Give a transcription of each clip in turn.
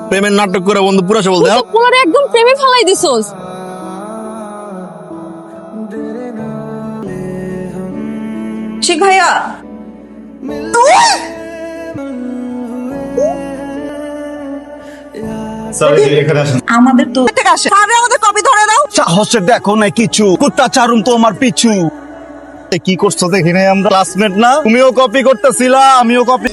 প্রেমের নাটক করে বন্ধু পুরো সে বলতে পোলারে একদম প্রেমে ফেলাই দিছস। শিখ ভাইয়া আমাদের তো থেকে আসে আমাদের কপি ধরে দাও। সাহসে দেখো না কিছু কুত্তা চারুম তো আমার পিছু কি করছো দেখি নাই আমরা ক্লাসমেট না তুমিও কপি করতেছিলা আমিও কপি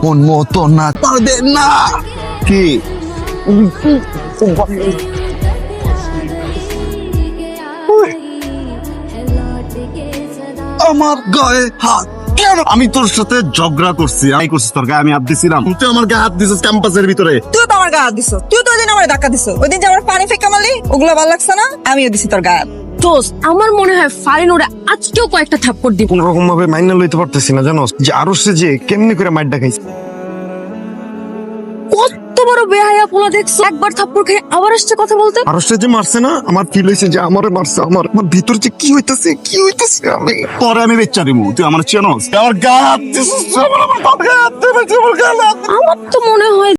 কোন মতো না পারবে না কি আমার গায়ে হাত কেন? আমি তোর সাথে ঝগড়া করছি আমি করছি তোর গায়ে আমি হাত দিছিলাম তুই আমার গায়ে হাত দিছিস ক্যাম্পাসের ভিতরে তুই তো আমার গায়ে দিছো তুই তো ওই দিন আমার ধাক্কা দিছো ওই দিন যে আমার পানি ফেকা মারলি ওগুলো ভালো লাগছে না আমিও দিছি তোর গায়ে। দোস্ত আমার মনে হয় ফারিন ওরে আজকেও কয়েকটা থাপ্পড় দিব। কোন রকম ভাবে মাইনা লইতে পারতেছি না জানো যে আরো সে যে কেমনি করে মাইরটা খাইছে। কত বড় বেহায়া পোলা দেখছো, একবার থাপ্পড় খেয়ে আবার আসছে কথা বলতে। আরো সে যে মারছে না আমার ফিল হয়েছে যে আমারে মারছে আমার ভিতর যে কি হইতাছে আমি পরে আমি বেচ্চা দিমু তুই আমার চেনস আমার গায়ে হাত দিছিস আমার গায়ে হাত দিছিস আমার গায়ে হাত আমার তো মনে হয়